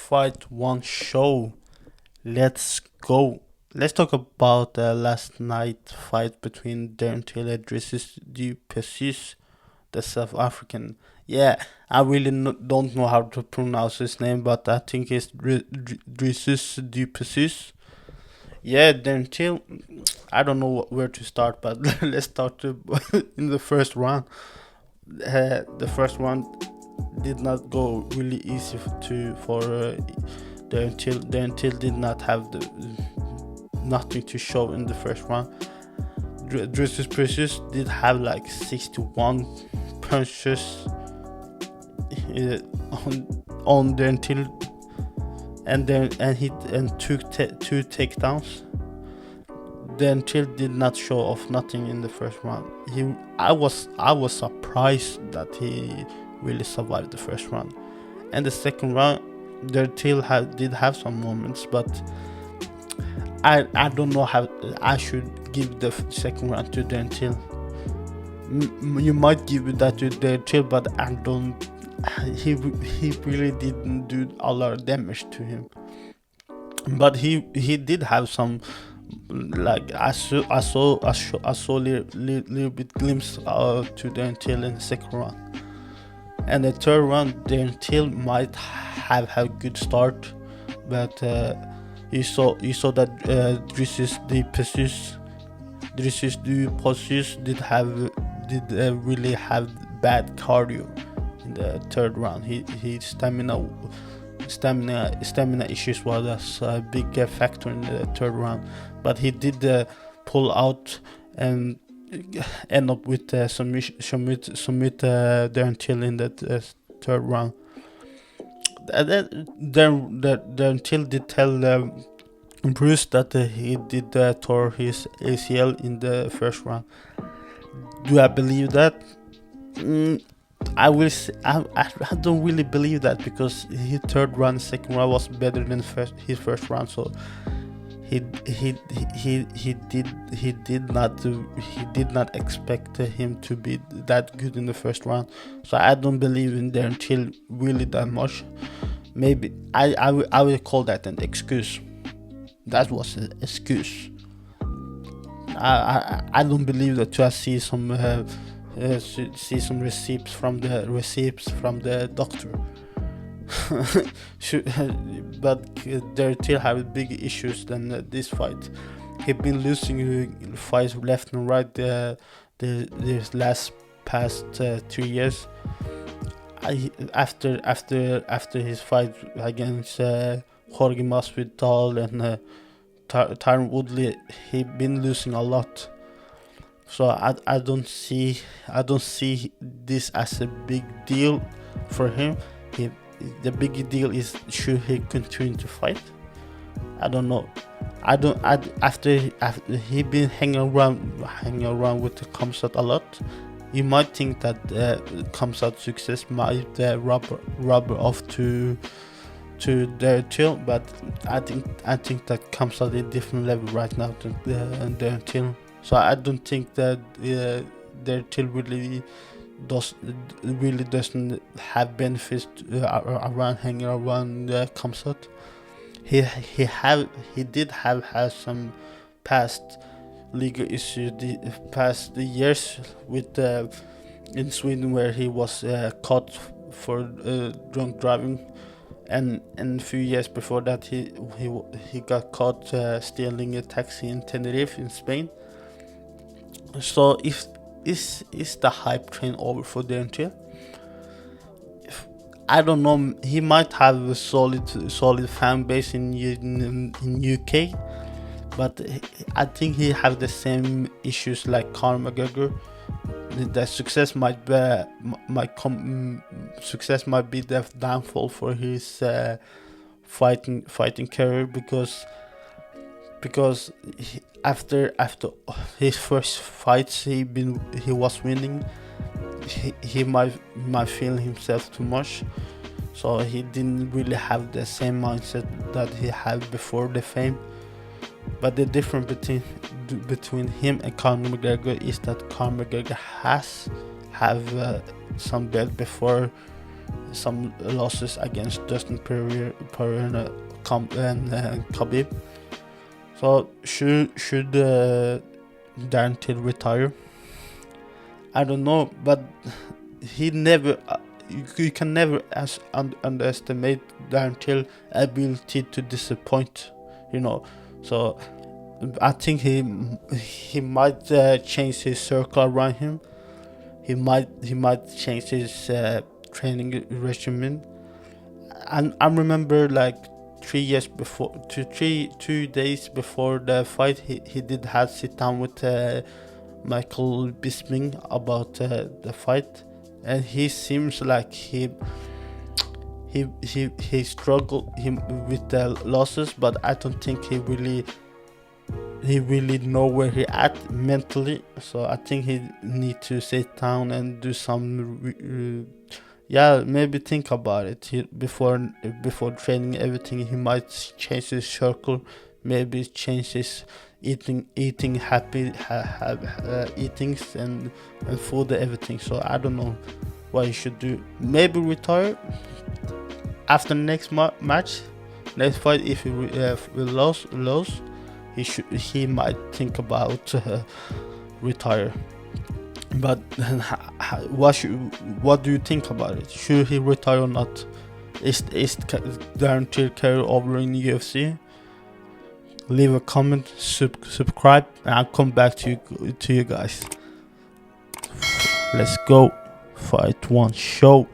Fight One show. Let's go. Let's talk about the last night fight between Darren Till and Drizzy Duplessis, the South African. Yeah, I really don't know how to pronounce his name, but I think it's Drizzy Duplessis. Yeah, Darren Till. I don't know where to start, but let's start in the first round. The first round did not go really easy for the until did not have nothing to show in the first round. Drussus Precious did have like 61 punches on the until, and took two takedowns. The until did not show off nothing in the first round. I was surprised that he really survived the first round. And the second round, the until did have some moments, but I don't know how I should give the second round to the until. You might give it that to the until, but I don't. He really didn't do a lot of damage to him. But he did have some, like I saw a little bit glimpse to the until in the second round. And the third round, the until might have a good start, but you saw that Drizzy Duplessis did really have bad cardio in the third round. His stamina issues was a big factor in the third round, but he did pull out and end up with submit Darren Till in the third round. Darren Till did tell Bruce that he did tore his ACL in the first round. Do I believe that? I will. I don't really believe that, because his third round, second round was better than his first round. So he did not expect him to be that good in the first round. So I don't believe in Darren Till really that much. Maybe I will call that an excuse. That was an excuse. I don't believe that. I see some receipts from the doctor. But they still have big issues than this fight. He's been losing fights left and right this past 3 years. After his fight against Jorge Masvidal and Tyron Woodley, he been losing a lot. So I don't see this as a big deal for him. The big deal is, should he continue to fight? I don't know. After he been hanging around with the Kamsat a lot, you might think that Kamsat success might rub off to Darren Till, but I think that Kamsat is a different level right now than Darren Till. So I don't think that Darren Till really doesn't have benefits around hanging around Kamsat. He did have some past legal issues past the years with in Sweden, where he was caught for drunk driving, and a few years before that he got caught stealing a taxi in Tenerife in Spain. So is the hype train over for Darren Till? I don't know. He might have a solid fan base in UK, but I think he have the same issues like Conor McGregor. The success might be the downfall for his fighting career, because after his first fights he was winning. He might feel himself too much, so he didn't really have the same mindset that he had before the fame. But the difference between him and Conor McGregor is that Conor McGregor have some belt before some losses against Dustin Poirier and Khabib. So should Darren Till retire? I don't know, but he never. You can never underestimate Darren Till ability to disappoint. So I think he might change his circle around him. He might change his training regimen. And I remember like 3 years before, 2 days before the fight, he did have sit down with Michael Bisping about the fight, and he seems like he struggled with the losses, but I don't think he really know where he at mentally. So I think he need to sit down and do some maybe think about it before training everything. He might change his circle, maybe change his eating happy eatings and food, everything. So I don't know what he should do. Maybe retire after next match, next fight. If he lose, he might think about retire. But what do you think about it? Should he retire or not? Is Darren Till career over in UFC? Leave a comment, subscribe, and I'll come back to you guys. Let's go. Fight one show.